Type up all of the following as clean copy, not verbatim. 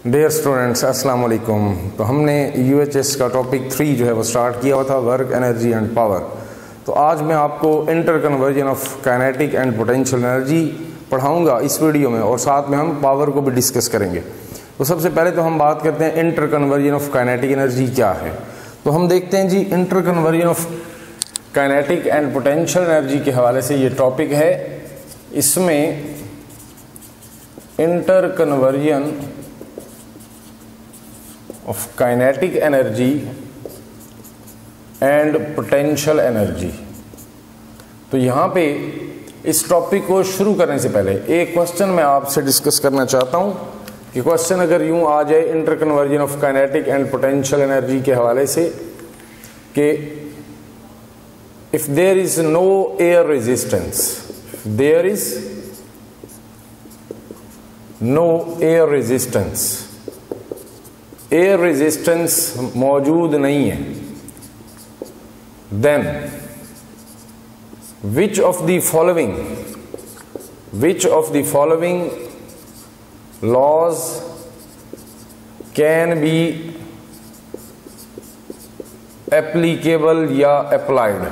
Dear students अस्सलाम वालेकुम। तो हमने यूएचएस का टॉपिक 3 जो है वो स्टार्ट किया हुआ था, वर्क, एनर्जी एंड पावर। तो आज मैं आपको inter conversion of kinetic and potential energy पढ़ाऊंगा इस वीडियो में, और साथ में हम पावर को भी डिस्कस करेंगे। तो सबसे पहले तो हम बात करते हैं inter conversion of kinetic energy क्या है। तो हम देखते हैं जी, inter conversion of kinetic and potential energy के हवाले से ये टॉपिक है। इसमें inter conversion of kinetic energy and potential energy. तो यहाँ पे इस टॉपिक को शुरू करने से पहले एक क्वेश्चन मैं आपसे डिस्कस करना चाहता हूँ कि क्वेश्चन अगर यूँ आ जाए inter conversion of kinetic and potential energy के हवाले से कि if there is no air resistance, there is no air resistance, air resistance मौजूद नहीं है, then which of the following laws can be applicable या applied,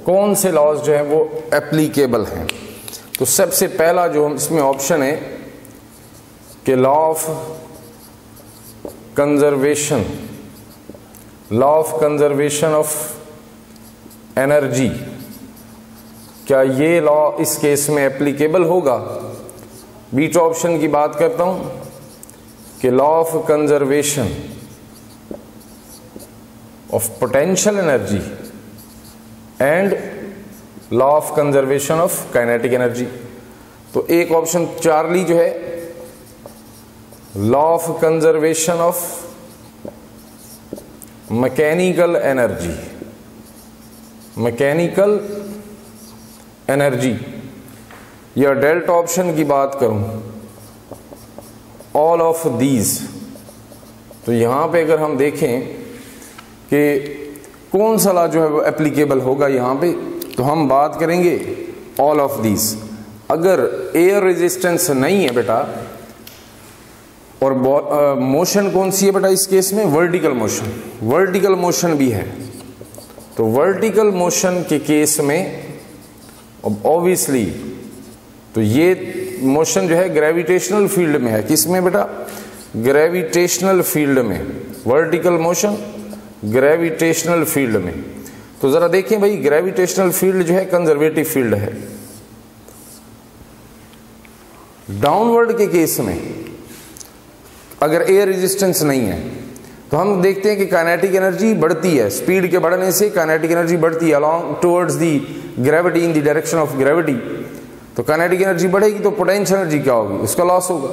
कौन से लॉज जो है वो एप्लीकेबल हैं। तो सबसे पहला जो इसमें ऑप्शन है कि law of conservation, law of conservation of energy, क्या ये लॉ इस केस में एप्लीकेबल होगा। बीटा ऑप्शन की बात करता हूं कि law of conservation of potential energy and law of conservation of kinetic energy. तो एक ऑप्शन चार्ली जो है law of conservation of mechanical energy, mechanical energy, या डेल्टा ऑप्शन की बात करूं ऑल ऑफ दीज। तो यहां पे अगर हम देखें कि कौन सा लॉ जो है वो एप्लीकेबल होगा यहां पे, तो हम बात करेंगे ऑल ऑफ दीज। अगर एयर रेजिस्टेंस नहीं है बेटा, और मोशन कौन सी है बेटा इस केस में, वर्टिकल मोशन, वर्टिकल मोशन भी है। तो वर्टिकल मोशन के केस में ऑब्वियसली तो ये मोशन जो है ग्रेविटेशनल फील्ड में है। किस में बेटा, ग्रेविटेशनल फील्ड में, वर्टिकल मोशन ग्रेविटेशनल फील्ड में। तो जरा देखें भाई, ग्रेविटेशनल फील्ड जो है कंजर्वेटिव फील्ड है। डाउनवर्ड के केस में अगर एयर रेजिस्टेंस नहीं है तो हम देखते हैं कि काइनेटिक एनर्जी बढ़ती है, स्पीड के बढ़ने से काइनेटिक एनर्जी बढ़ती है along towards the gravity, in the direction of gravity. तो काइनेटिक एनर्जी बढ़ेगी तो पोटेंशियल एनर्जी क्या होगी, उसका लॉस होगा।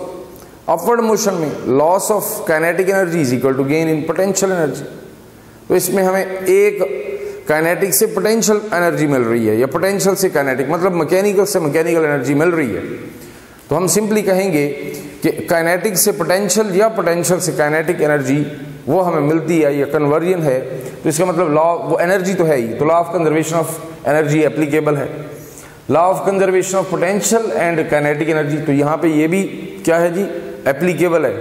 अपवर्ड मोशन में loss of kinetic energy is equal to gain in potential energy. तो इसमें हमें एक काइनेटिक से पोटेंशियल एनर्जी मिल रही है, या पोटेंशियल से काइनेटिक, मतलब मैकेनिकल से मैकेनिकल एनर्जी मिल रही है। तो हम सिंपली कहेंगे कि काइनेटिक से पोटेंशियल या पोटेंशियल से काइनेटिक एनर्जी वो हमें मिलती है, या कन्वर्जन है। तो इसका मतलब लॉ, वो एनर्जी तो है ही, तो law of conservation of energy applicable है। Law of conservation of potential and kinetic energy, तो यहाँ पे ये भी क्या है जी, एप्लीकेबल है।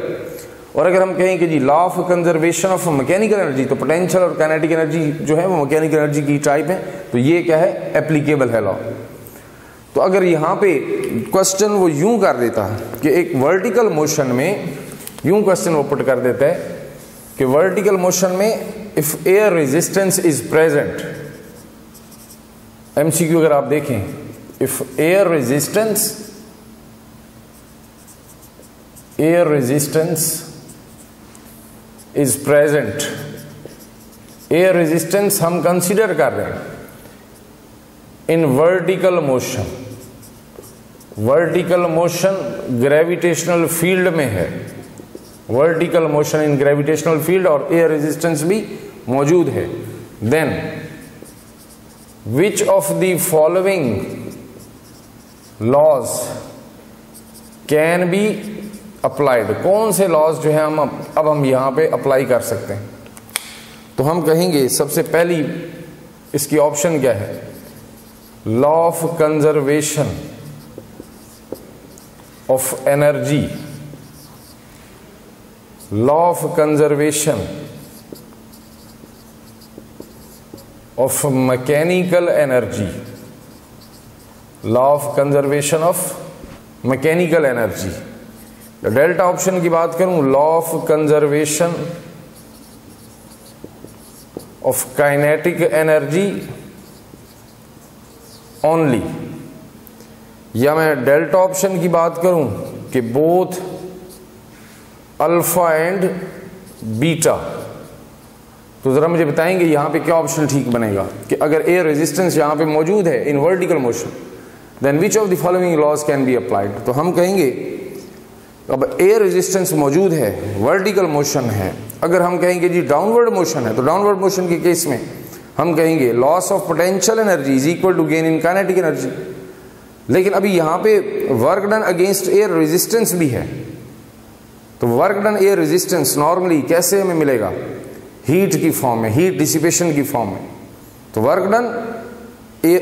और अगर हम कहें कि जी law of conservation of mechanical energy, तो पोटेंशियल और काइनेटिक एनर्जी जो है वो मैकेनिकल एनर्जी की टाइप है, तो ये क्या है, एप्लीकेबल है लॉ। तो अगर यहाँ पे क्वेश्चन वो यूं कर देता है कि एक वर्टिकल मोशन में, यूं क्वेश्चन वो पुट कर देता है कि वर्टिकल मोशन में if air resistance is present, MCQ अगर आप देखें, if air resistance is present, air resistance हम कंसीडर कर रहे हैं in vertical motion, vertical motion gravitational field में है, vertical motion in gravitational field और एयर रेजिस्टेंस भी मौजूद है, then which of the following laws can be applied, कौन से लॉज जो है हम यहां पे अप्लाई कर सकते हैं। तो हम कहेंगे सबसे पहली इसकी ऑप्शन क्या है, law of conservation of energy law of conservation of mechanical energy, law of conservation of mechanical energy. Delta option की बात करूं, law of conservation of kinetic energy only, या मैं डेल्टा ऑप्शन की बात करूं कि बोथ अल्फा एंड बीटा, तो जरा मुझे बताएंगे यहां पे क्या ऑप्शन ठीक बनेगा कि अगर एयर रेजिस्टेंस यहां पे मौजूद है in vertical motion, then which of the following laws can be applied. तो हम कहेंगे अब एयर रेजिस्टेंस मौजूद है, वर्टिकल मोशन है, अगर हम कहेंगे जी डाउनवर्ड मोशन है, तो डाउनवर्ड मोशन के केस में हम कहेंगे loss of potential energy is equal to gain in kinetic energy. लेकिन अभी यहां पे work done against air resistance भी है, तो work done air resistance normally कैसे हमें मिलेगा, हीट की फॉर्म में, हीट डिसिपेशन की फॉर्म में। तो work done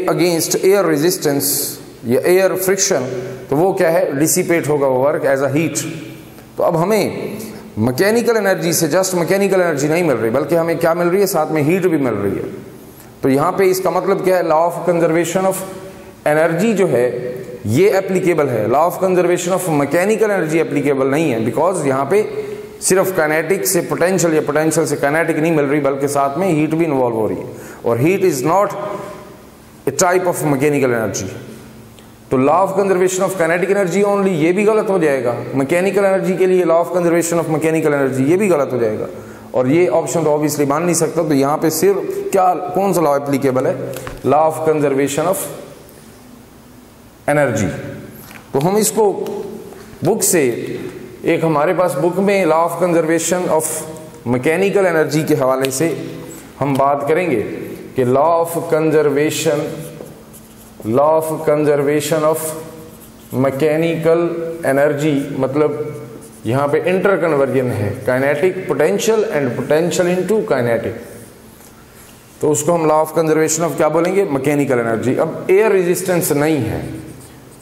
against air resistance या एयर फ्रिक्शन, तो वो क्या है, डिसिपेट होगा वो वर्क एज अ हीट। तो अब हमें मैकेनिकल एनर्जी से जस्ट मैकेनिकल एनर्जी नहीं मिल रही, बल्कि हमें क्या मिल रही है, साथ में हीट भी मिल रही है। तो यहाँ पे इसका मतलब क्या है, law of conservation of energy जो है ये एप्लीकेबल है, law of conservation of mechanical energy applicable नहीं है, बिकॉज यहाँ पे सिर्फ काइनेटिक से पोटेंशियल या पोटेंशियल से काइनेटिक नहीं मिल रही, बल्कि साथ में हीट भी इन्वॉल्व हो रही है, और heat is not a type of mechanical energy. तो law of conservation of kinetic energy only, ये भी गलत हो जाएगा। मैकेनिकल एनर्जी के लिए law of conservation of mechanical energy, ये भी गलत हो जाएगा, और ये ऑप्शन तो ऑब्वियसली मान नहीं सकता। तो यहाँ पे सिर्फ क्या, कौन सा लॉ एप्लीकेबल है, law of conservation of energy. तो हम इसको बुक से, एक हमारे पास बुक में law of conservation of mechanical energy के हवाले से हम बात करेंगे कि law of conservation of mechanical energy, मतलब यहां पे इंटर कन्वर्जन है, kinetic potential and potential into kinetic, तो उसको हम लॉ ऑफ कंजर्वेशन ऑफ क्या बोलेंगे, मैकेनिकल एनर्जी। अब एयर रेजिस्टेंस नहीं है,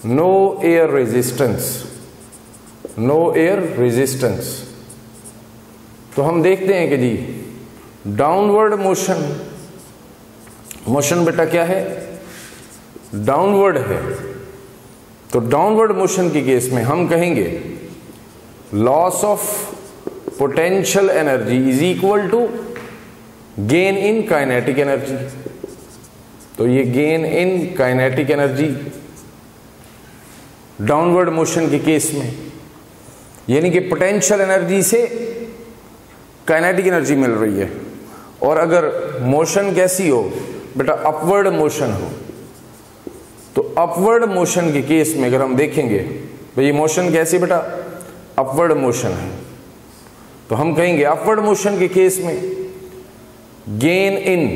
no air resistance, no air resistance, तो हम देखते हैं कि जी डाउनवर्ड मोशन, मोशन बेटा क्या है, डाउनवर्ड है। तो डाउनवर्ड मोशन के केस में हम कहेंगे loss of potential energy is equal to gain in kinetic energy. तो ये gain in kinetic energy downward motion के केस में, यानी कि पोटेंशियल एनर्जी से काइनेटिक एनर्जी मिल रही है। और अगर मोशन कैसी हो बेटा, अपवर्ड मोशन हो, तो अपवर्ड मोशन के केस में अगर हम देखेंगे तो ये मोशन कैसी बेटा, अपवर्ड मोशन है, तो हम कहेंगे अपवर्ड मोशन के केस में gain in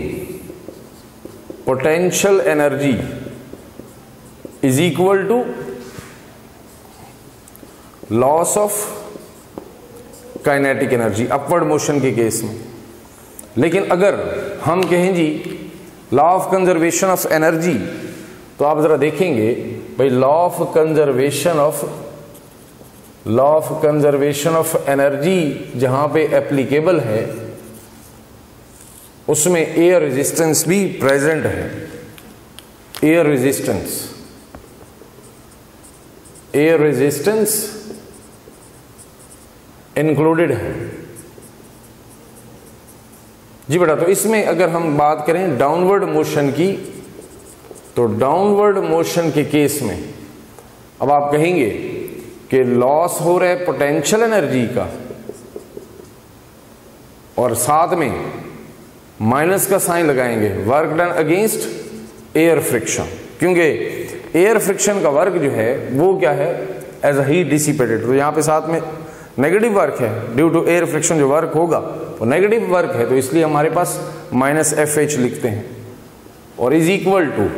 potential energy is equal to loss of kinetic energy, upward motion के केस में। लेकिन अगर हम कहें जी law of conservation of energy, तो आप जरा देखेंगे भाई law of conservation of energy जहां पे एप्लीकेबल है उसमें एयर रेजिस्टेंस भी प्रेजेंट है, एयर रेजिस्टेंस इंक्लूडेड है जी बेटा। तो इसमें अगर हम बात करें डाउनवर्ड मोशन की, तो डाउनवर्ड मोशन के केस में अब आप कहेंगे कि लॉस हो रहा है पोटेंशियल एनर्जी का, और साथ में माइनस का साइन लगाएंगे, work done against air friction, क्योंकि एयर फ्रिक्शन का वर्क जो है वो क्या है, एज अ हीट डिसिपेटेड। तो यहां पे साथ में नेगेटिव वर्क है, ड्यू टू एयर फ्रिक्शन जो वर्क होगा वो नेगेटिव वर्क है, तो इसलिए हमारे पास माइनस FH लिखते हैं, और is equal to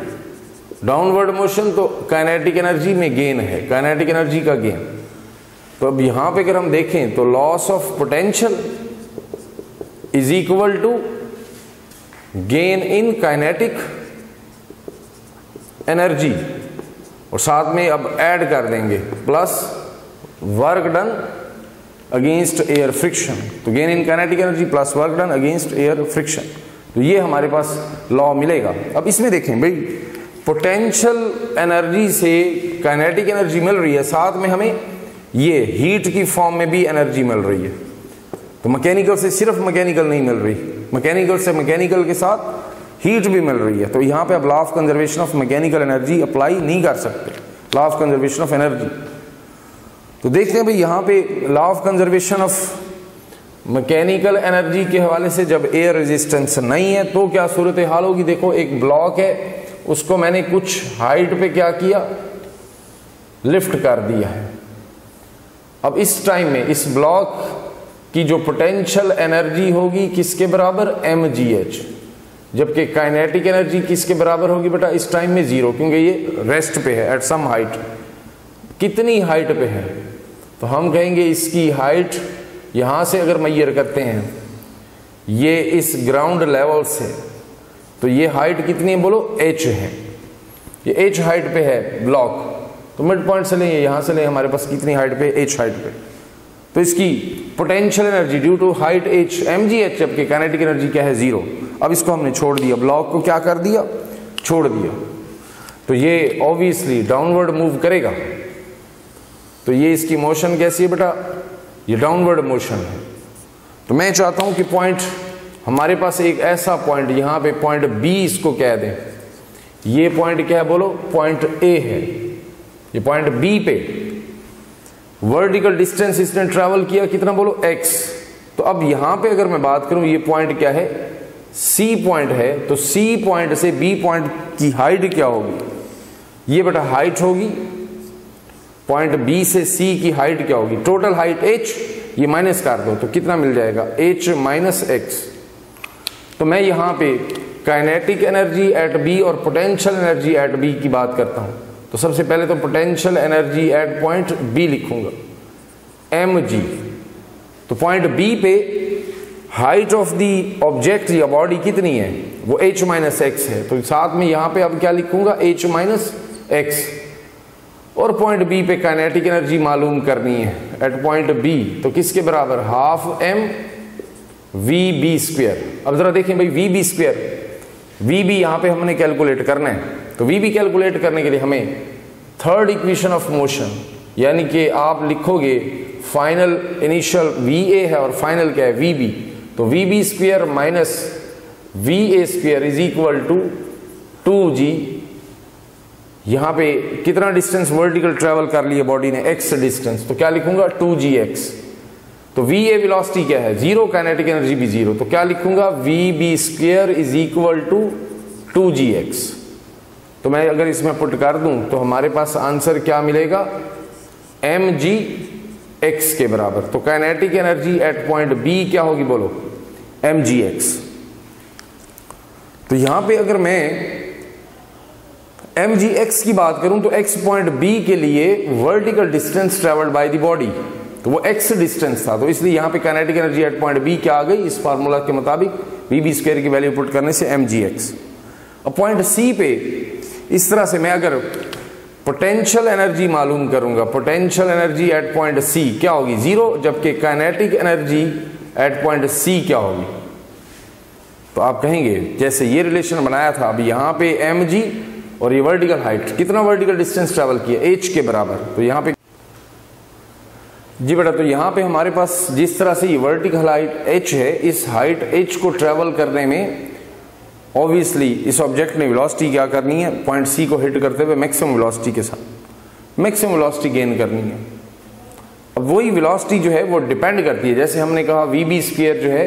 downward motion, तो काइनेटिक एनर्जी में गेन है, काइनेटिक एनर्जी का गेन। तो अब यहां पे अगर हम देखें तो loss of potential is equal to gain in kinetic energy, और साथ में अब ऐड कर देंगे plus work done against air friction. तो gain in kinetic energy plus work done against air friction, तो ये हमारे पास लॉ मिलेगा। अब इसमें देखें भाई, पोटेंशियल एनर्जी से काइनेटिक एनर्जी मिल रही है, साथ में हमें ये हीट की फॉर्म में भी एनर्जी मिल रही है। तो मैकेनिकल से सिर्फ मैकेनिकल नहीं मिल रही, मैकेनिकल से मैकेनिकल के साथ हीट भी मिल रही है। तो यहाँ पे अब law of conservation of mechanical energy apply नहीं कर सकते, law of conservation of energy. तो देखते हैं भाई यहाँ पे law of conservation of mechanical energy के हवाले से जब एयर रेजिस्टेंस नहीं है तो क्या सूरत हाल होगी। देखो एक ब्लॉक है, उसको मैंने कुछ हाइट पे क्या किया, लिफ्ट कर दिया है। अब इस टाइम में इस ब्लॉक की जो पोटेंशियल एनर्जी होगी किसके बराबर, mgh, जबकि काइनेटिक एनर्जी किसके बराबर होगी बेटा इस टाइम में 0, क्योंकि ये रेस्ट पे है, एट सम हाइट। कितनी हाइट पे है, तो हम कहेंगे इसकी हाइट यहां से अगर मेजर करते हैं, ये इस ग्राउंड लेवल से, तो ये हाइट कितनी है बोलो, h है। ये h हाइट पे है ब्लॉक, तो मिड पॉइंट से लें, यहां से लें, हमारे पास कितनी हाइट पे, h हाइट पे। तो इसकी potential energy due to height h mgh, जबकि काइनेटिक एनर्जी क्या है 0। अब इसको हमने छोड़ दिया, ब्लॉक को क्या कर दिया, छोड़ दिया, तो ये ऑब्वियसली डाउनवर्ड मूव करेगा। तो ये इसकी मोशन कैसी है बेटा, ये डाउनवर्ड मोशन है। तो मैं चाहता हूं कि पॉइंट, हमारे पास एक ऐसा पॉइंट, यहां पे पॉइंट B इसको कह दें, ये पॉइंट क्या है बोलो, पॉइंट A है। ये पॉइंट B पे वर्टिकल डिस्टेंस इसने ट्रैवल किया कितना बोलो, x। तो अब यहां पे अगर मैं बात करूं, ये पॉइंट क्या है, C पॉइंट है, तो C पॉइंट से B पॉइंट की हाइट क्या होगी, ये बेटा हाइट होगी। पॉइंट B से C की हाइट क्या होगी, टोटल हाइट h, ये माइनस कर दो तो कितना मिल जाएगा, h माइनस x। तो मैं यहां पे काइनेटिक एनर्जी एट B और पोटेंशियल एनर्जी एट B की बात करता हूं। तो सबसे पहले तो potential energy at point B लिखूंगा, mg। तो पॉइंट B पे हाइट ऑफ द ऑब्जेक्ट या बॉडी कितनी है, वो h माइनस x है। तो साथ में यहां पे अब क्या लिखूंगा, h माइनस x। और पॉइंट B पे काइनेटिक एनर्जी मालूम करनी है एट पॉइंट B, तो किसके बराबर, हाफ m vb स्क्वायर। अब जरा देखें भाई, vb स्क्वायर, vb यहां पे हमने कैलकुलेट करना है। तो vb कैलकुलेट करने के लिए हमें थर्ड इक्वेशन ऑफ मोशन, यानी कि आप लिखोगे फाइनल, इनिशियल va है और फाइनल क्या है, vb। तो vb square minus va square is equal to 2g। यहां पे कितना डिस्टेंस वर्टिकल ट्रेवल कर लिया बॉडी ने, x डिस्टेंस, तो क्या लिखूंगा 2gx। तो va वेलोसिटी क्या है 0, काइनेटिक एनर्जी भी 0, तो क्या लिखूंगा vb square is equal to 2gx। तो मैं अगर इसमें पुट कर दूं तो हमारे पास आंसर क्या मिलेगा, mgx के बराबर। तो kinetic energy at point B क्या होगी बोलो, mgx। तो यहां पे अगर मैं mgx की बात करूं तो x पॉइंट B के लिए vertical distance travelled by the body, तो वो x डिस्टेंस था। तो इसलिए यहां पे kinetic energy at point B क्या आ गई, इस फार्मूला के मुताबिक vb स्क्वायर की वैल्यू पुट करने से mgx। अब पॉइंट C पे इस तरह से मैं अगर पोटेंशियल एनर्जी मालूम करूंगा, potential energy at point C क्या होगी 0, जबकि kinetic energy at point C क्या होगी। तो आप कहेंगे जैसे ये रिलेशन बनाया था, अब यहां पे mg और ये वर्टिकल हाइट, कितना वर्टिकल डिस्टेंस ट्रैवल किया, h के बराबर। तो यहां पे जी बेटा, तो यहां पे हमारे पास जिस तरह से ये वर्टिकल हाइट h है, इस हाइट h को ट्रैवल करने में ऑब्वियसली इस ऑब्जेक्ट ने वेलोसिटी क्या करनी है, पॉइंट C को हिट करते हुए मैक्सिमम वेलोसिटी के साथ मैक्सिमम वेलोसिटी गेन करनी है। अब वही वेलोसिटी जो है वो डिपेंड करती है, जैसे हमने कहा vb स्क्वायर जो है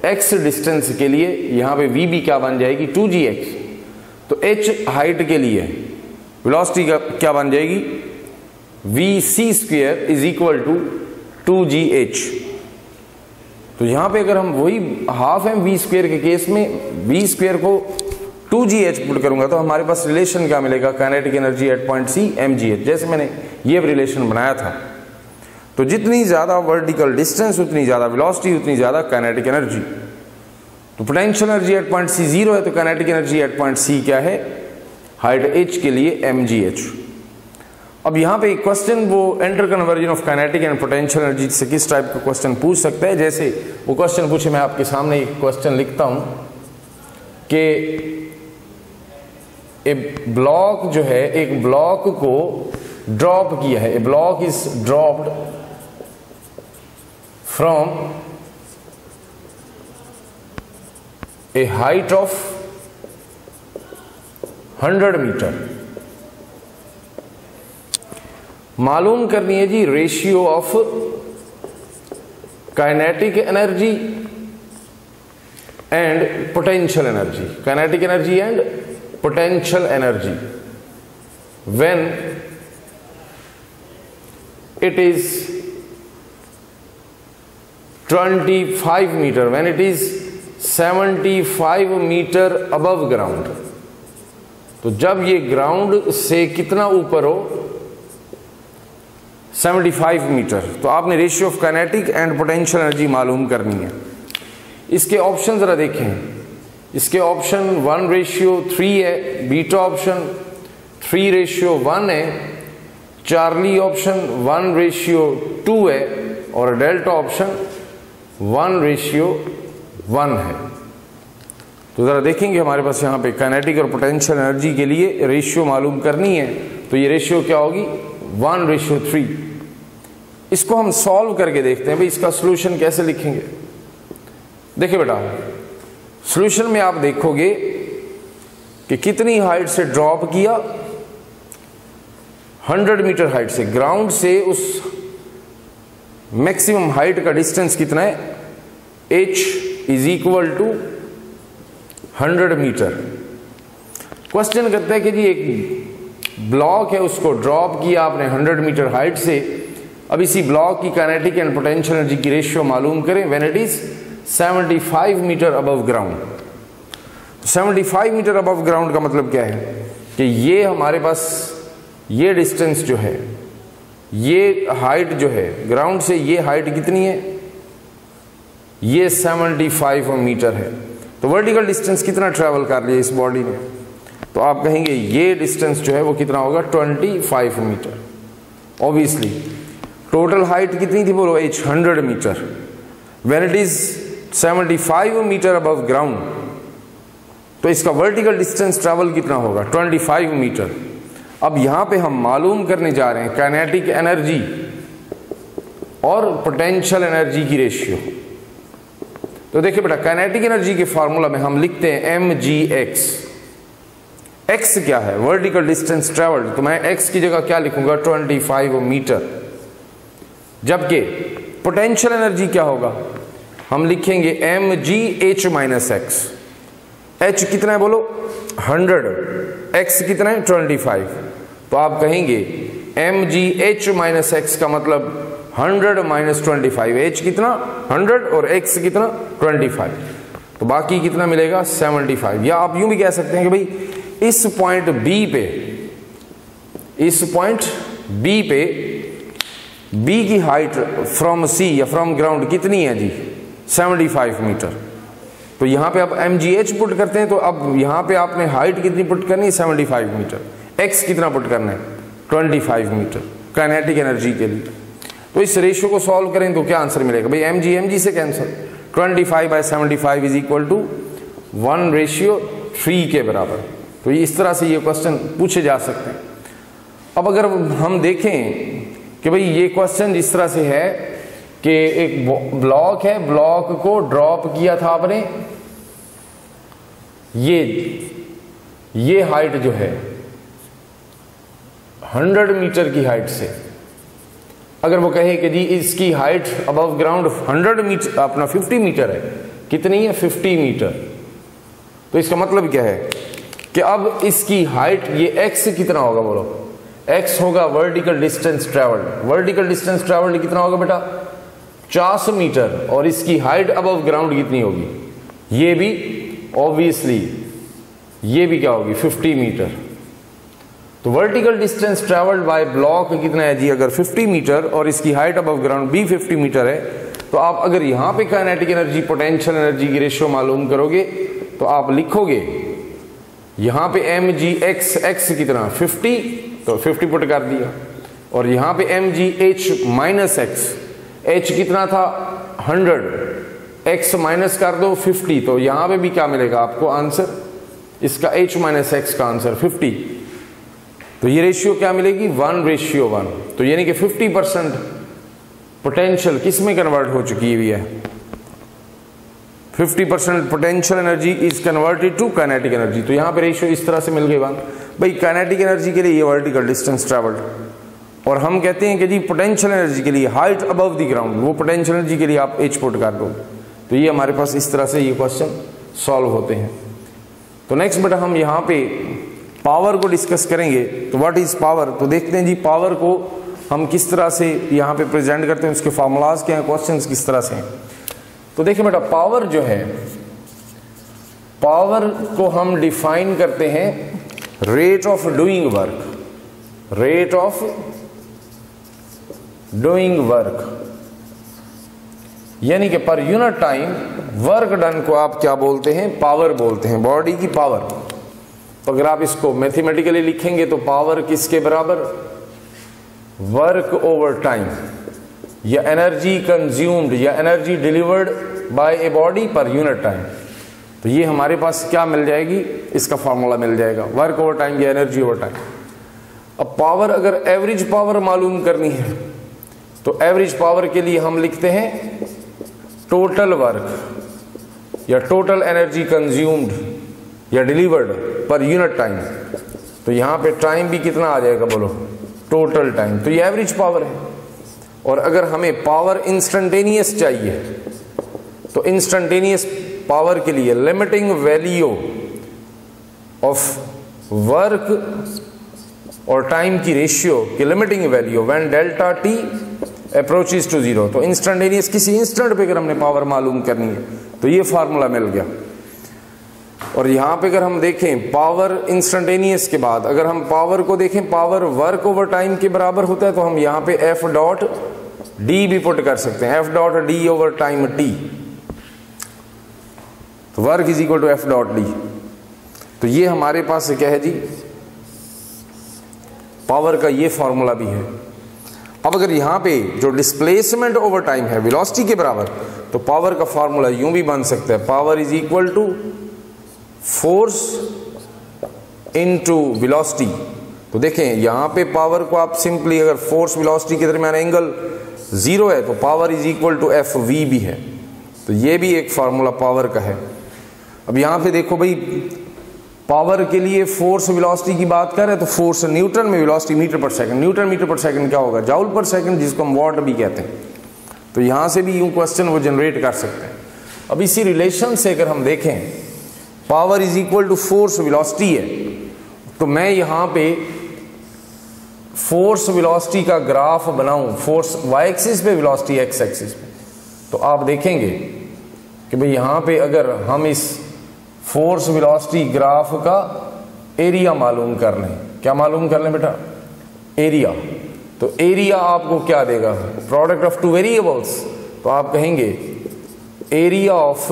x डिस्टेंस के लिए, यहां पे vb क्या बन जाएगी 2gx। तो h हाइट के लिए वेलोसिटी क्या बन जाएगी, vc square is equal to 2gh। तो यहां पे अगर हम वही हाफ m v स्क्वायर के केस में v स्क्वायर को 2gh पुट करूंगा तो हमारे पास रिलेशन क्या मिलेगा, kinetic energy at point C mgh, जैसे मैंने ये रिलेशन बनाया था। तो जितनी ज्यादा वर्टिकल डिस्टेंस उतनी ज्यादा वेलोसिटी, उतनी ज्यादा काइनेटिक एनर्जी। तो potential energy at point C 0 है, तो kinetic energy at point C क्या है, हाइट h के लिए mgh। अब यहाँ पे क्वेश्चन वो enter conversion of kinetic and potential energy से किस टाइप का क्वेश्चन पूछ सकता है। जैसे वो क्वेश्चन पूछे, मैं आपके सामने एक क्वेश्चन लिखता हूँ कि ए ब्लॉक जो है, एक ब्लॉक को ड्रॉप किया है, a block is dropped from a height of 100 metre. मालूम करनी है जी ratio of kinetic energy and potential energy, kinetic energy and potential energy when it is 25 meter, when it is 75 meter above ground। तो जब ये ground से कितना ऊपर हो, 75 मीटर, तो आपने ratio of kinetic and potential energy मालूम करनी है। इसके ऑप्शन जरा देखें। इसके ऑप्शन 1:3 है, बीटा ऑप्शन 3:1 है, चार्ली ऑप्शन 1:2 है और डेल्टा ऑप्शन 1:1 है। तो जरा देखेंगे हमारे पास यहाँ पे काइनेटिक और पोटेंशियल एनर्जी के लिए रेशियो मालूम करनी है, तो ये रेशियो क्या होगी 1:3। इसको हम सॉल्व करके देखते हैं भाई इसका सोल्यूशन कैसे लिखेंगे। देखिए बेटा, सॉल्यूशन में आप देखोगे कि कितनी हाइट से ड्रॉप किया, 100 मीटर हाइट से, ग्राउंड से उस मैक्सिमम हाइट का डिस्टेंस कितना है, h is equal to 100 metre. Question करता है कि जी एक ब्लॉक है, उसको ड्रॉप किया आपने 100 मीटर हाइट से। अब इसी ब्लॉक की काइनेटिक एंड पोटेंशियल एनर्जी की रेशियो मालूम करें when it is 75 metre above ground. 75 metre above ground का मतलब क्या है कि ये हमारे पास ये डिस्टेंस जो है, ये हाइट जो है ग्राउंड से, ये हाइट कितनी है, ये 75 मीटर है। तो वर्टिकल डिस्टेंस कितना ट्रैवल कर लिया इस बॉडी ने, तो आप कहेंगे ये डिस्टेंस जो है वो कितना होगा 25 मीटर। ऑब्वियसली टोटल हाइट कितनी थी बोलो, 100 metre. When it is 75 metre above ground, तो इसका वर्टिकल डिस्टेंस ट्रैवल कितना होगा 25 मीटर। अब यहां पे हम मालूम करने जा रहे हैं काइनेटिक एनर्जी और पोटेंशियल एनर्जी की रेशियो। तो देखिए बेटा, काइनेटिक एनर्जी के फार्मूला में हम लिखते हैं mgx। x क्या है, वर्टिकल डिस्टेंस ट्रैवल्ड, तो मैं x की जगह क्या लिखूंगा 25 मीटर। जबकि पोटेंशियल एनर्जी क्या होगा, हम लिखेंगे mgh-x। h कितना है बोलो 100, x कितना है 25। तो आप कहेंगे mgh-x का मतलब 100 - 25, h कितना 100 और x कितना 25, तो बाकी कितना मिलेगा 75। या आप यूं भी कह सकते हैं कि भाई इस पॉइंट B पे, इस पॉइंट B पे B की हाइट फ्रॉम C या फ्रॉम ग्राउंड कितनी है जी 75 मीटर। तो यहां पे आप mgh पुट करते हैं, तो अब यहां पे आपने हाइट कितनी पुट करनी है 75 मीटर, x कितना पुट करना है 25 मीटर काइनेटिक एनर्जी के लिए। तो इस रेशियो को सॉल्व करें तो क्या आंसर मिलेगा भाई, mg से कैंसिल, 25/75 इज इक्वल टू 1:3 के बराबर। तो इस तरह से ये क्वेश्चन पूछे जा सकते हैं। अब अगर हम देखें कि भाई ये क्वेश्चन जिस तरह से है कि एक ब्लॉक है, ब्लॉक को ड्रॉप किया था आपने, ये हाइट जो है 100 मीटर की हाइट से, अगर वो कहे कि जी इसकी हाइट अबव ग्राउंड 100 मीटर अपना 50 मीटर है, कितनी है 50 मीटर, तो इसका मतलब क्या है कि अब इसकी हाइट ये x कितना होगा बोलो, x होगा vertical distance travelled. Vertical distance travelled कितना होगा बेटा 50 मीटर, और इसकी हाइट अबव ग्राउंड कितनी होगी, ये भी ऑब्वियसली ये भी क्या होगी 50 मीटर। तो vertical distance travelled bye block कितना है जी, अगर 50 मीटर और इसकी हाइट अबव ग्राउंड भी 50 मीटर है, तो आप अगर यहां पे काइनेटिक एनर्जी पोटेंशियल एनर्जी की रेशियो मालूम करोगे तो आप लिखोगे यहां पे mgx x कितना 50, तो 50 पुट कर दिया, और यहाँ पे mgh माइनस एक्स, h कितना था 100, x माइनस कर दो 50, तो यहाँ पे भी क्या मिलेगा आपको आंसर, इसका h माइनस एक्स का आंसर 50। तो ये रेशियो क्या मिलेगी 1:1। तो यानी कि 50% पोटेंशियल किस में कन्वर्ट हो चुकी हुई है, 50% potential energy is converted to kinetic energy. तो यहाँ पे रेशियो इस तरह से मिल गई 1। भाई काइनेटिक एनर्जी के लिए ये वर्टिकल डिस्टेंस ट्रेवल्ड, और हम कहते हैं कि जी पोटेंशियल एनर्जी के लिए हाइट अबव द ग्राउंड, वो पोटेंशियल एनर्जी के लिए आप h पुट कर दो। तो ये हमारे पास इस तरह से ये क्वेश्चन सॉल्व होते हैं। तो नेक्स्ट बेटा हम यहाँ पे पावर को डिस्कस करेंगे। तो व्हाट इज पावर, तो देखते हैं जी पावर को हम किस तरह से यहाँ पे प्रेजेंट करते हैं, उसके फार्मूलाज क्या हैं, क्वेश्चंस किस तरह से हैं। तो देखिए बेटा पावर जो है, पावर को हम डिफाइन करते हैं rate of doing work, rate of doing work, यानी कि per unit time work done को आप क्या बोलते हैं, पावर बोलते हैं, बॉडी की पावर। तो अगर आप इसको मैथमेटिकली लिखेंगे तो पावर किसके बराबर, वर्क ओवर टाइम या एनर्जी कंज्यूम्ड या energy delivered by a body per unit time. तो ये हमारे पास क्या मिल जाएगी, इसका फॉर्मूला मिल जाएगा, वर्क ओवर टाइम या एनर्जी ओवर टाइम। अब पावर, अगर एवरेज पावर मालूम करनी है तो एवरेज पावर के लिए हम लिखते हैं टोटल वर्क या टोटल एनर्जी कंज्यूम्ड या डिलीवर्ड पर यूनिट टाइम। तो यहां पे टाइम भी कितना आ जाएगा बोलो, टोटल टाइम। तो ये एवरेज पावर है। और अगर हमें पावर इंस्टेंटेनियस चाहिए तो इंस्टेंटेनियस पावर के लिए लिमिटिंग वैल्यू ऑफ वर्क और टाइम की रेशियो की limiting value when delta T approaches to 0। तो इंस्टेंटेनियस किसी इंस्टेंट पे अगर हमने पावर मालूम करनी है तो ये फार्मूला मिल गया। और यहां पे अगर हम देखें पावर इंस्टेंटेनियस के बाद अगर हम पावर को देखें, पावर वर्क ओवर टाइम के बराबर होता है, तो हम यहां पे एफ डॉट डी भी पुट कर सकते हैं, F dot D over time T. तो work is equal to F dot D. तो ये हमारे पास क्या है जी, पावर का ये फॉर्मूला भी है। अब अगर यहां पे जो डिस्प्लेसमेंट ओवर टाइम है वेलोसिटी के बराबर, तो पावर का फॉर्मूला यूं भी बन सकता है, power is equal to force into velocity. तो देखें यहां पे पावर को आप सिंपली, अगर फोर्स वेलोसिटी के दरमियान एंगल 0 है तो power is equal to F V भी है। तो ये भी एक फार्मूला पावर का है। अब यहां पे देखो भाई, पावर के लिए फोर्स वेलोसिटी की बात कर रहे हैं तो फोर्स न्यूटन में, velocity metre per second, Newton metre per second क्या होगा, जाउल पर सेकंड, जिसको हम वॉट भी कहते हैं। तो यहां से भी यूं क्वेश्चन वो जनरेट कर सकते हैं। अब इसी रिलेशन से अगर हम देखें power is equal to force velocity है, तो मैं यहां पे फोर्स वेलोसिटी का ग्राफ बनाऊं, फोर्स वाई एक्सिस पे, वेलोसिटी एक्स एक्सिस पे, तो आप देखेंगे कि भाई यहां पे अगर हम इस फोर्स वेलोसिटी ग्राफ का एरिया मालूम कर लें, क्या मालूम कर लें बेटा, एरिया। तो एरिया आपको क्या देगा, प्रोडक्ट ऑफ टू वेरिएबल्स। तो आप कहेंगे area of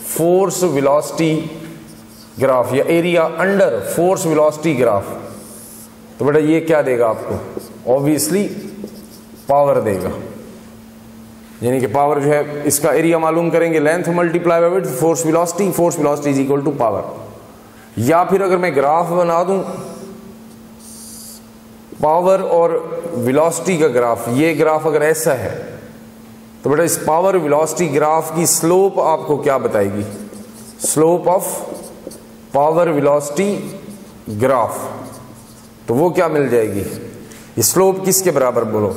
force velocity graph या area under force velocity graph. तो बेटा ये क्या देगा आपको, ऑब्वियसली पावर देगा। यानी कि पावर जो है, इसका एरिया मालूम करेंगे, length multiply by width, force velocity is equal to power. या फिर अगर मैं ग्राफ बना दूं पावर और वेलोसिटी का ग्राफ, ये ग्राफ अगर ऐसा है तो बेटा इस पावर वेलोसिटी ग्राफ की स्लोप आपको क्या बताएगी, slope of power velocity graph. तो वो क्या मिल जाएगी, ये स्लोप किसके बराबर बोलो,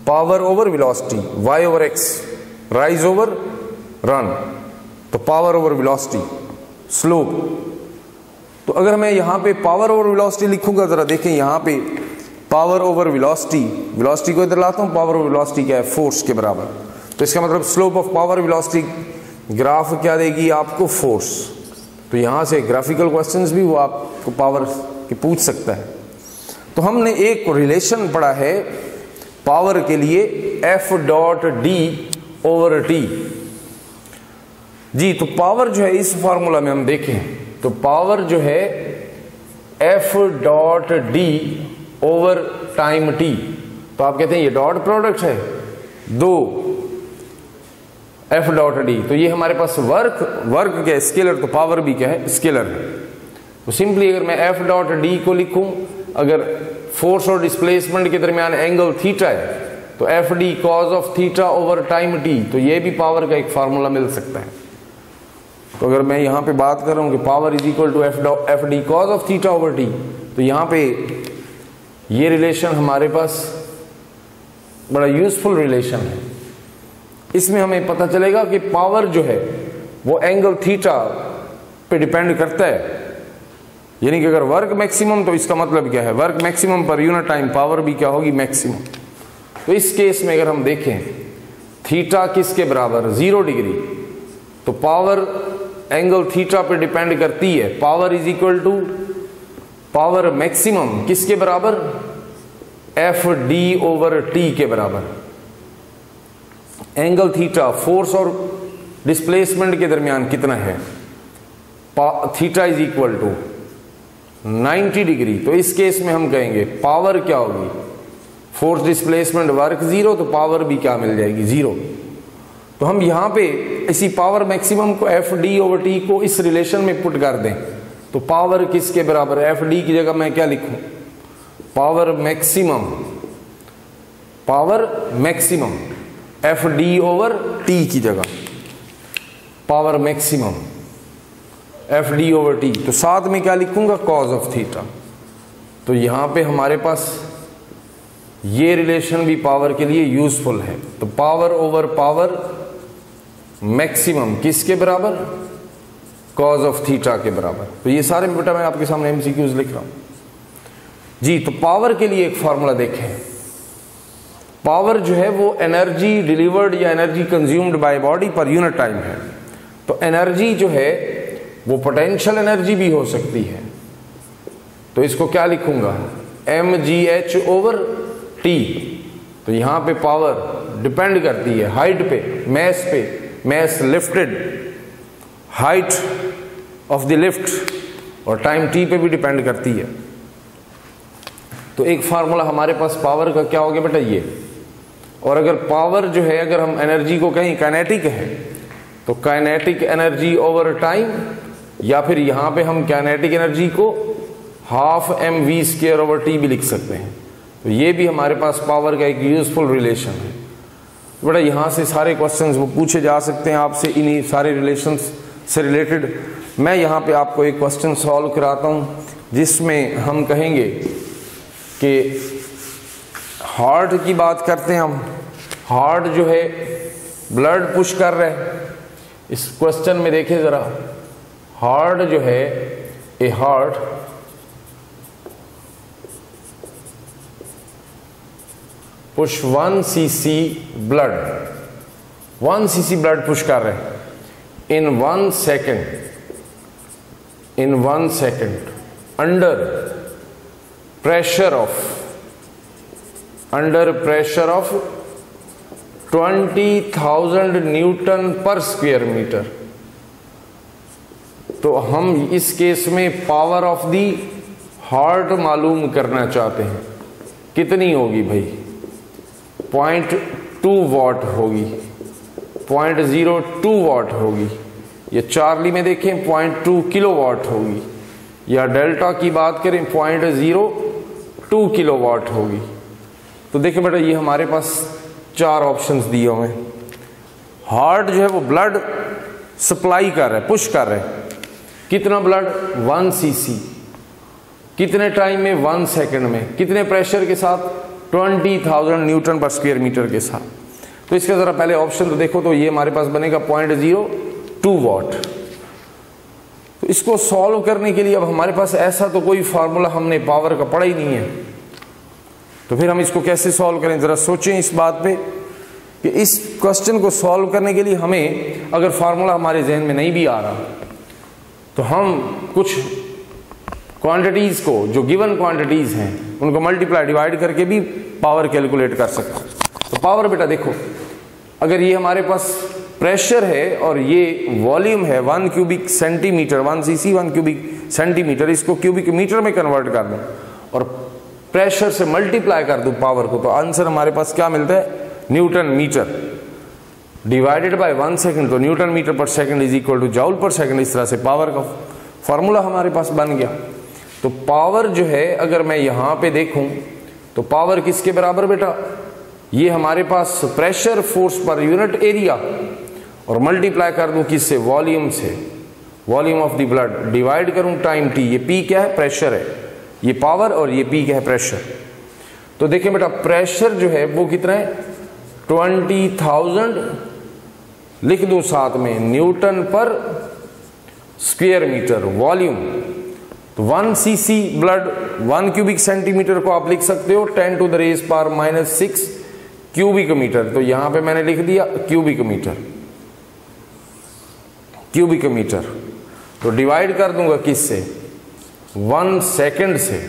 power over velocity, Y over X, rise over run. तो पावर ओवर वेलोसिटी स्लोप। तो अगर मैं यहां पे पावर ओवर वेलोसिटी लिखूंगा, जरा देखें यहां पे पावर ओवर वेलोसिटी, वेलोसिटी को इधर लाता हूं, पावर ओवर वेलोसिटी क्या है, फोर्स के बराबर। तो इसका मतलब slope of power velocity graph क्या देगी आपको, फोर्स। तो यहां से ग्राफिकल क्वेश्चंस भी वो आपको पावर के पूछ सकता है। तो हमने एक रिलेशन पढ़ा है पावर के लिए, F dot D over T G. तो पावर जो है इस फॉर्मूला में हम देखें तो पावर जो है F dot D over time T. तो आप कहते हैं ये डॉट प्रोडक्ट है, 2 एफ डॉट डी। तो ये हमारे पास वर्क क्या है, स्केलर, तो पावर भी क्या है, स्केलर है। तो सिंपली अगर मैं एफ डॉट डी को लिखूं, अगर फोर्स और डिस्प्लेसमेंट के दरमियान एंगल थीटा है तो F D cos of theta over time T, तो ये भी पावर का एक फार्मूला मिल सकता है। तो अगर मैं यहां पे बात कर रहा हूं कि power is equal to F D cos of theta over T, तो यहां पे ये रिलेशन हमारे पास बड़ा यूजफुल रिलेशन है। इसमें हमें पता चलेगा कि पावर जो है वो एंगल थीटा पे डिपेंड करता है, यानी कि अगर वर्क मैक्सिमम, तो इसका मतलब क्या है, work maximum per unit time power भी क्या होगी, मैक्सिमम। तो इस केस में अगर हम देखें थीटा किसके बराबर, 0 डिग्री, तो पावर एंगल थीटा पे डिपेंड करती है। Power is equal to power maximum किसके बराबर, एफ डी ओवर टी के बराबर। एंगल थीटा फोर्स और डिस्प्लेसमेंट के दरमियान कितना है, theta is equal to 90 degree. तो इस केस में हम कहेंगे पावर क्या होगी, फोर्स डिस्प्लेसमेंट वर्क 0, तो पावर भी क्या मिल जाएगी, 0। तो हम यहां पे इसी पावर मैक्सिमम को एफ डी ओवर टी को इस रिलेशन में पुट कर दें, तो पावर किसके बराबर, एफ डी की जगह मैं क्या लिखूं, power maximum F D over T की जगह power maximum F D over T, तो साथ में क्या लिखूंगा, कॉज ऑफ थीटा। तो यहां पे हमारे पास ये रिलेशन भी पावर के लिए यूजफुल है। तो पावर ओवर पावर मैक्सिमम किसके बराबर, कॉज ऑफ थीटा के बराबर। तो ये सारे बेटा मैं आपके सामने एमसीक्यूज लिख रहा हूं जी। तो पावर के लिए एक फॉर्मूला देखें, पावर जो है वो एनर्जी डिलीवर्ड या energy consumed by body per unit time है। तो एनर्जी जो है वो पोटेंशियल एनर्जी भी हो सकती है, तो इसको क्या लिखूंगा, M G H over T. तो यहां पे पावर डिपेंड करती है हाइट पे, mass lifted, height of the lift, और टाइम टी पे भी डिपेंड करती है। तो एक फार्मूला हमारे पास पावर का क्या हो गया बेटा, ये। और अगर पावर जो है, अगर हम एनर्जी को कहीं काइनेटिक है, तो काइनेटिक एनर्जी ओवर टाइम, या फिर यहां पे हम काइनेटिक एनर्जी को half M V square over T भी लिख सकते हैं। तो ये भी हमारे पास पावर का एक यूजफुल रिलेशन है। बेटा यहां से सारे क्वेश्चंस वो पूछे जा सकते हैं आपसे, इन्हीं सारे रिलेशंस से रिलेटेड। मैं यहां पे आपको एक क्वेश्चन सॉल्व कराता हूं, जिसमें हम कहेंगे कि हार्ट की बात करते हैं हम। हार्ट जो है ब्लड पुश कर रहा है। इस क्वेश्चन में देखें जरा, हार्ट जो है, ए heart push 1 cc blood, 1 cc blood push कर रहे हैं इन 1 second under pressure of 20,000 Newton पर स्क्वायर मीटर। तो हम इस केस में पावर ऑफ दी हार्ट मालूम करना चाहते हैं, कितनी होगी भाई, 0.2 वाट होगी, 0.02 वाट होगी, या चार्ली में देखें 0.2 किलो वाट होगी, या डेल्टा की बात करें 0.02 किलो वाट होगी। तो देखिए बेटा ये हमारे पास 4 ऑप्शंस दिए हुए हैं। हार्ट जो है वो ब्लड सप्लाई कर रहा है, पुश कर रहा है, कितना ब्लड, 1 cc, कितने टाइम में, 1 सेकेंड में, कितने प्रेशर के साथ, 20,000 न्यूटन पर स्क्वायर मीटर के साथ। तो इसका जरा पहले ऑप्शन तो देखो, तो ये हमारे पास बनेगा 0.02 वाट। तो इसको सॉल्व करने के लिए अब हमारे पास ऐसा तो कोई फार्मूला हमने पावर का पढ़ा ही नहीं है, तो फिर हम इसको कैसे सॉल्व करें, जरा सोचें इस बात पे कि इस क्वेश्चन को सॉल्व करने के लिए हमें अगर फार्मूला हमारे जहन में नहीं भी आ रहा, तो हम कुछ क्वांटिटीज को, जो गिवन क्वांटिटीज हैं, उनको मल्टीप्लाई डिवाइड करके भी पावर कैलकुलेट कर सकते हैं। तो पावर बेटा देखो, अगर ये हमारे पास प्रेशर है और ये वॉल्यूम है 1 cubic centimetre, 1 cc 1 cubic centimetre, इसको क्यूबिक मीटर में कन्वर्ट कर दें, और प्रेशर से मल्टीप्लाई कर दूं पावर को, तो आंसर हमारे पास क्या मिलता है, newton metre divided by 1 second, तो newton metre per second is equal to joule per second. इस तरह से पावर का फॉर्मूला हमारे पास बन गया। तो पावर जो है अगर मैं यहां पे देखूं तो पावर किसके बराबर बेटा, ये हमारे पास pressure force per unit area और मल्टीप्लाई कर दूं किससे, वॉल्यूम से, volume of the blood divide करूं टाइम टी। ये पी क्या है, प्रेशर है, ये पावर, और ये पी क्या है, प्रेशर। तो देखिए बेटा प्रेशर जो है वो कितना है, 20,000 लिख दूं साथ में न्यूटन पर स्क्वायर मीटर। वॉल्यूम तो 1 cc ब्लड 1 क्यूबिक सेंटीमीटर को आप लिख सकते हो 10 to the raise power -6 cubic metre. तो यहां पे मैंने लिख दिया क्यूबिक मीटर, क्यूबिक मीटर। तो डिवाइड कर दूंगा किससे, 1 सेकंड से।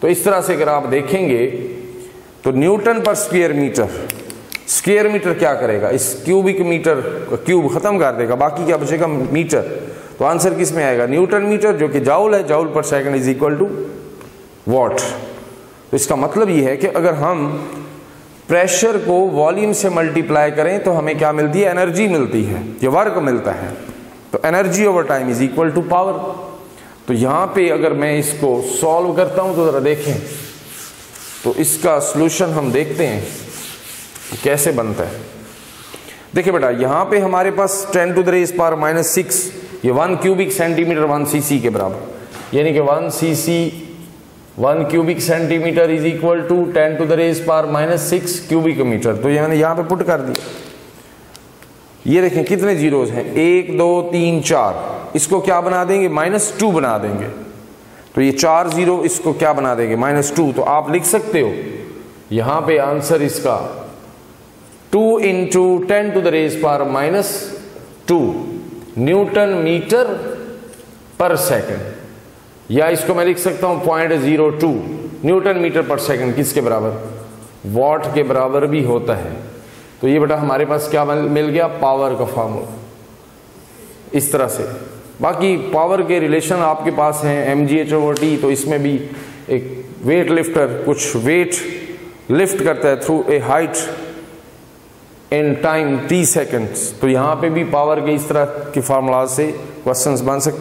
तो इस तरह से अगर आप देखेंगे तो न्यूटन पर स्क्वायर मीटर, स्क्वायर मीटर क्या करेगा, इस क्यूबिक मीटर का क्यूब खत्म कर देगा, बाकी क्या बचेगा, मीटर। तो आंसर किस में आएगा, न्यूटन मीटर, जो कि जाउल है, joule per second is equal to watt. तो इसका मतलब ये है कि अगर हम प्रेशर को वॉल्यूम से मल्टीप्लाई करें तो हमें क्या मिलती है, एनर्जी मिलती है, ये वर्क मिलता है। तो energy over time is equal to power. तो यहां पे अगर मैं इसको सॉल्व करता हूं तो जरा देखें, तो इसका सॉल्यूशन हम देखते हैं कैसे बनता है। देखिए बेटा यहां पे हमारे पास 10 to the raise power -6, ये 1 क्यूबिक सेंटीमीटर 1 cc के बराबर, यानी कि 1 cc 1 cubic centimetre is equal to 10 to the raise power -6 cubic metre. तो ये मैंने यहां पे पुट कर दिया। ये देखें कितने जीरोज हैं, 1 2 3 4, इसको क्या बना देंगे, -2 बना देंगे। तो ये 4 जीरो इसको क्या बना देंगे, -2। तो आप लिख सकते हो यहां पे आंसर इसका 2 × 10 to the raise power -2 newton metre per second, या इसको मैं लिख सकता हूं 0.02 न्यूटन मीटर पर सेकंड, किसके बराबर, वॉट के बराबर भी होता है। तो ये बेटा हमारे पास क्या मिल गया, पावर का फॉर्मूला। इस तरह से बाकी पावर के रिलेशन आपके पास हैं, mgh/t। तो इसमें भी एक वेट लिफ्टर कुछ वेट लिफ्ट करता है through a height in time t seconds. तो यहां पे भी पावर के इस तरह के फार्मूला से क्वेश्चंस बन सकते हैं।